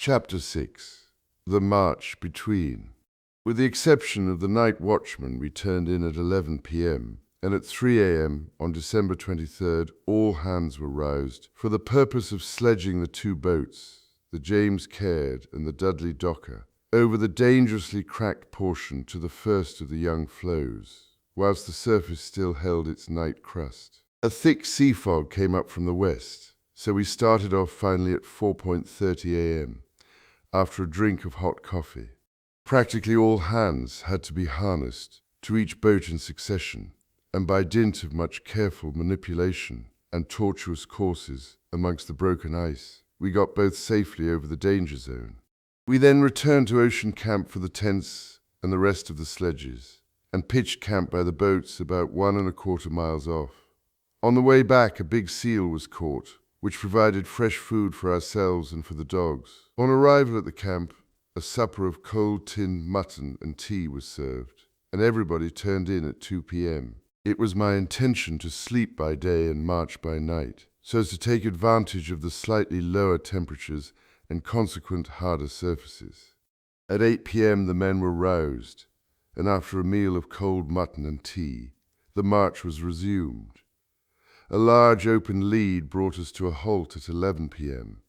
Chapter 6. The March Between. With the exception of the night watchman, we turned in at 11 p.m., and at 3 a.m. on December 23rd, all hands were roused for the purpose of sledging the two boats, the James Caird and the Dudley Docker, over the dangerously cracked portion to the first of the young floes, whilst the surface still held its night crust. A thick sea fog came up from the west, so we started off finally at 4:30 a.m., after a drink of hot coffee. Practically all hands had to be harnessed to each boat in succession, and by dint of much careful manipulation and tortuous courses amongst the broken ice, we got both safely over the danger zone. We then returned to Ocean Camp for the tents and the rest of the sledges, and pitched camp by the boats about 1¼ miles off. On the way back, a big seal was caught, which provided fresh food for ourselves and for the dogs. On arrival at the camp, a supper of cold tinned mutton and tea was served, and everybody turned in at 2 p.m. It was my intention to sleep by day and march by night, so as to take advantage of the slightly lower temperatures and consequent harder surfaces. At 8 p.m. the men were roused, and after a meal of cold mutton and tea, the march was resumed. A large open lead brought us to a halt at 11 p.m.,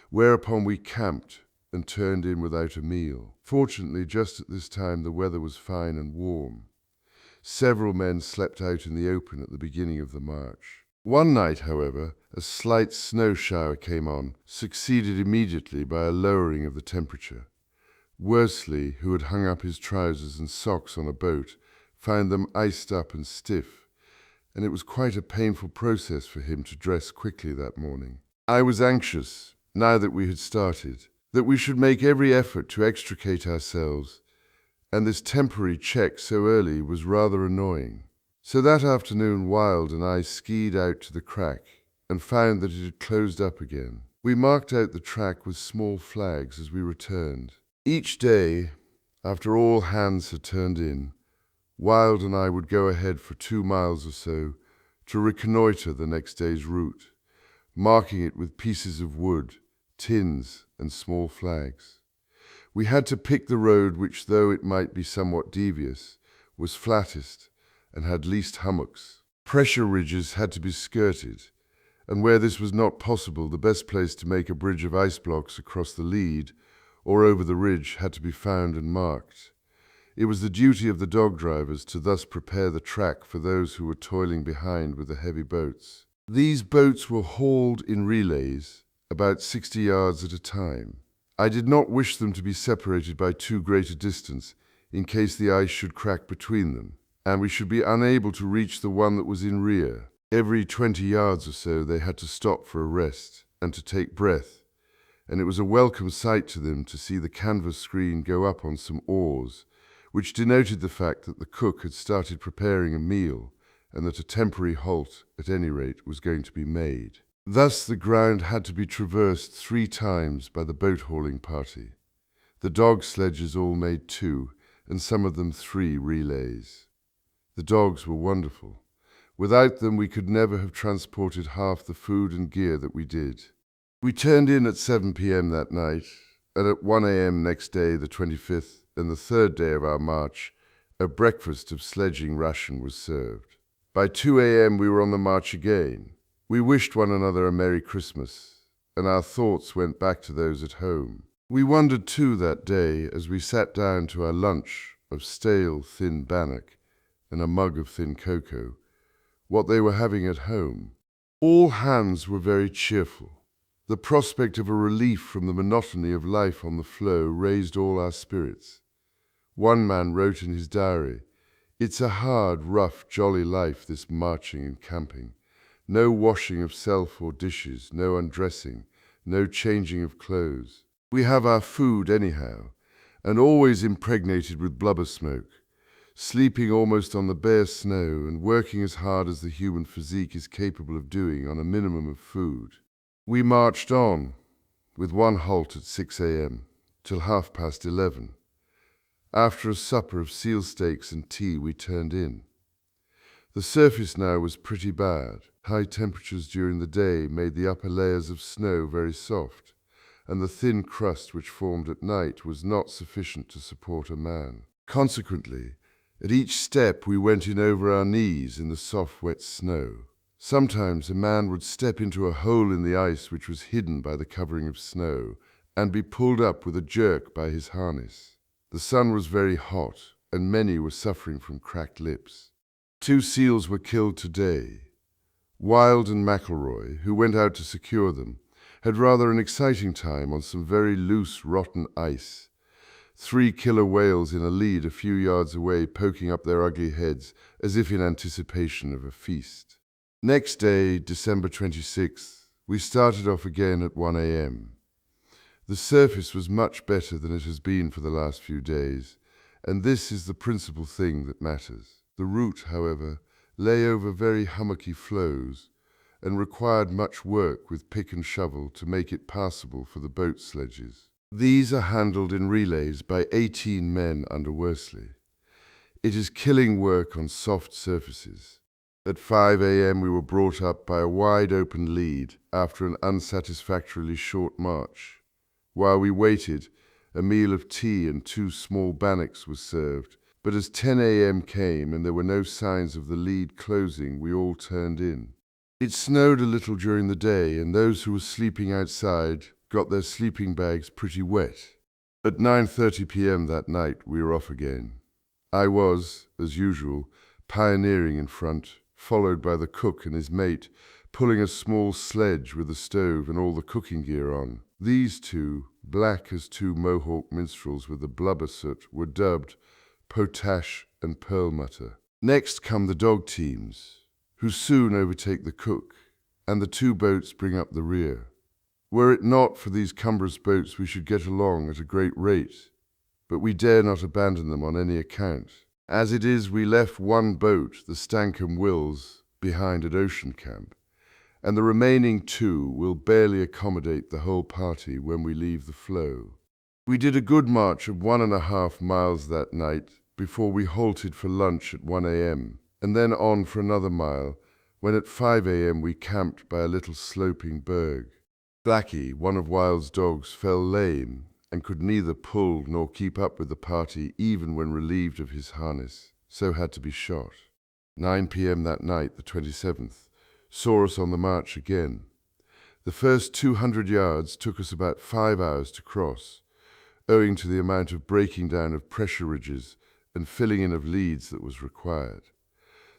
whereupon we camped and turned in without a meal. Fortunately, just at this time the weather was fine and warm. Several men slept out in the open at the beginning of the march. One night, however, a slight snow shower came on, succeeded immediately by a lowering of the temperature. Worsley, who had hung up his trousers and socks on a boat, found them iced up and stiff, and it was quite a painful process for him to dress quickly that morning. I was anxious, now that we had started, that we should make every effort to extricate ourselves, and this temporary check so early was rather annoying. So that afternoon Wilde and I skied out to the crack and found that it had closed up again. We marked out the track with small flags as we returned. Each day, after all hands had turned in, Wilde and I would go ahead for 2 miles or so to reconnoiter the next day's route, marking it with pieces of wood, tins, and small flags. We had to pick the road which, though it might be somewhat devious, was flattest and had least hummocks. Pressure ridges had to be skirted, and where this was not possible, the best place to make a bridge of ice blocks across the lead or over the ridge had to be found and marked. It was the duty of the dog drivers to thus prepare the track for those who were toiling behind with the heavy boats. These boats were hauled in relays, about 60 yards at a time. I did not wish them to be separated by too great a distance in case the ice should crack between them, and we should be unable to reach the one that was in rear. Every 20 yards or so they had to stop for a rest and to take breath, and it was a welcome sight to them to see the canvas screen go up on some oars, which denoted the fact that the cook had started preparing a meal and that a temporary halt, at any rate, was going to be made. Thus the ground had to be traversed 3 times by the boat-hauling party. The dog sledges all made 2, and some of them 3 relays. The dogs were wonderful. Without them we could never have transported half the food and gear that we did. We turned in at 7 p.m. that night, and at 1 a.m. next day, the 25th, and the 3rd day of our march, a breakfast of sledging ration was served. By 2 a.m. we were on the march again. We wished one another a Merry Christmas, and our thoughts went back to those at home. We wondered too that day, as we sat down to our lunch of stale, thin bannock and a mug of thin cocoa, what they were having at home. All hands were very cheerful. The prospect of a relief from the monotony of life on the floe raised all our spirits. One man wrote in his diary, "It's a hard, rough, jolly life, this marching and camping. No washing of self or dishes, no undressing, no changing of clothes. We have our food anyhow, and always impregnated with blubber smoke, sleeping almost on the bare snow and working as hard as the human physique is capable of doing on a minimum of food." We marched on, with one halt at 6 a.m., till 11:30. After a supper of seal steaks and tea, we turned in. The surface now was pretty bad. High temperatures during the day made the upper layers of snow very soft, and the thin crust which formed at night was not sufficient to support a man. Consequently, at each step we went in over our knees in the soft, wet snow. Sometimes a man would step into a hole in the ice which was hidden by the covering of snow, and be pulled up with a jerk by his harness. The sun was very hot, and many were suffering from cracked lips. 2 seals were killed today. Wild and McElroy, who went out to secure them, had rather an exciting time on some very loose, rotten ice. 3 killer whales in a lead a few yards away, poking up their ugly heads as if in anticipation of a feast. Next day, December 26th, we started off again at 1 a.m. The surface was much better than it has been for the last few days, and this is the principal thing that matters. The route, however, lay over very hummocky floes and required much work with pick and shovel to make it passable for the boat sledges. These are handled in relays by 18 men under Worsley. It is killing work on soft surfaces. At 5 a.m. we were brought up by a wide open lead after an unsatisfactorily short march. While we waited, a meal of tea and 2 small bannocks was served, but as 10 a.m. came and there were no signs of the lead closing, we all turned in. It snowed a little during the day, and those who were sleeping outside got their sleeping bags pretty wet. At 9:30 p.m. that night we were off again. I was, as usual, pioneering in front, followed by the cook and his mate, pulling a small sledge with a stove and all the cooking gear on. These 2, black as 2 Mohawk minstrels with the blubber soot, were dubbed Potash and Perlmutter. Next come the dog teams, who soon overtake the cook, and the 2 boats bring up the rear. Were it not for these cumbrous boats, we should get along at a great rate, but we dare not abandon them on any account. As it is, we left 1 boat, the Stancomb Wills, behind at Ocean Camp, and the remaining 2 will barely accommodate the whole party when we leave the floe. We did a good march of 1.5 miles that night before we halted for lunch at 1 a.m., and then on for another mile, when at 5 a.m. we camped by a little sloping berg. Blackie, one of Wild's dogs, fell lame and could neither pull nor keep up with the party even when relieved of his harness, so had to be shot. 9 p.m. that night, the 27th, saw us on the march again. The first 200 yards took us about 5 hours to cross, owing to the amount of breaking down of pressure ridges and filling in of leads that was required.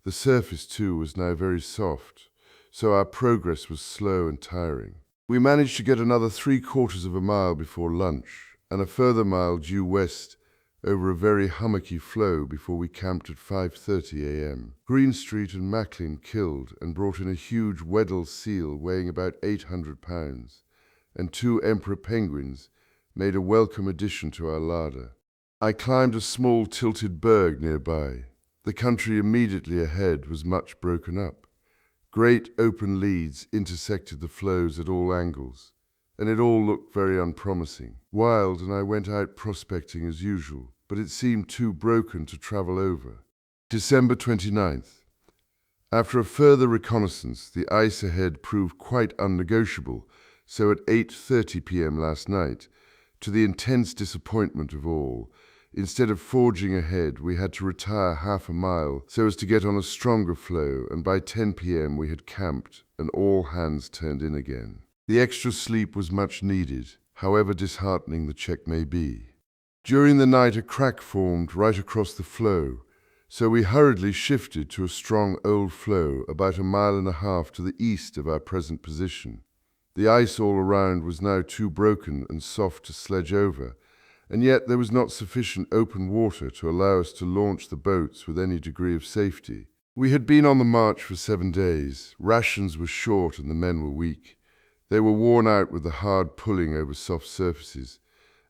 The surface, too, was now very soft, so our progress was slow and tiring. We managed to get another 3/4 of a mile before lunch, and a further mile due west over a very hummocky floe before we camped at 5:30 a.m. Greenstreet and Macklin killed and brought in a huge Weddell seal weighing about 800 pounds, and 2 emperor penguins made a welcome addition to our larder. I climbed a small tilted berg nearby. The country immediately ahead was much broken up. Great open leads intersected the floes at all angles, and it all looked very unpromising. Wild and I went out prospecting as usual, but it seemed too broken to travel over. December 29th. After a further reconnaissance, the ice ahead proved quite unnegotiable, so at 8:30 p.m. last night, to the intense disappointment of all, instead of forging ahead, we had to retire 1/2 mile so as to get on a stronger floe, and by 10 p.m. we had camped and all hands turned in again. The extra sleep was much needed, however disheartening the check may be. During the night a crack formed right across the floe, so we hurriedly shifted to a strong old floe about 1.5 miles to the east of our present position. The ice all around was now too broken and soft to sledge over, and yet there was not sufficient open water to allow us to launch the boats with any degree of safety. We had been on the march for 7 days. Rations were short and the men were weak. They were worn out with the hard pulling over soft surfaces,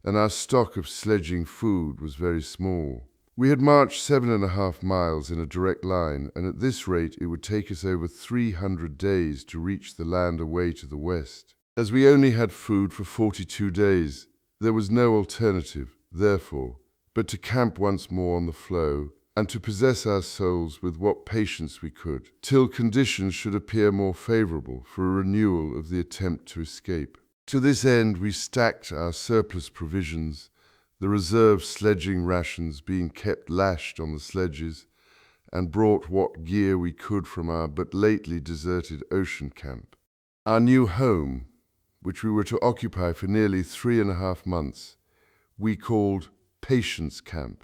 and our stock of sledging food was very small. We had marched 7.5 miles in a direct line, and at this rate it would take us over 300 days to reach the land away to the west. As we only had food for 42 days, there was no alternative, therefore, but to camp once more on the floe, and to possess our souls with what patience we could, till conditions should appear more favorable for a renewal of the attempt to escape. To this end, we stacked our surplus provisions, the reserve sledging rations being kept lashed on the sledges, and brought what gear we could from our but lately deserted ocean camp. Our new home, which we were to occupy for nearly 3.5 months, we called Patience Camp.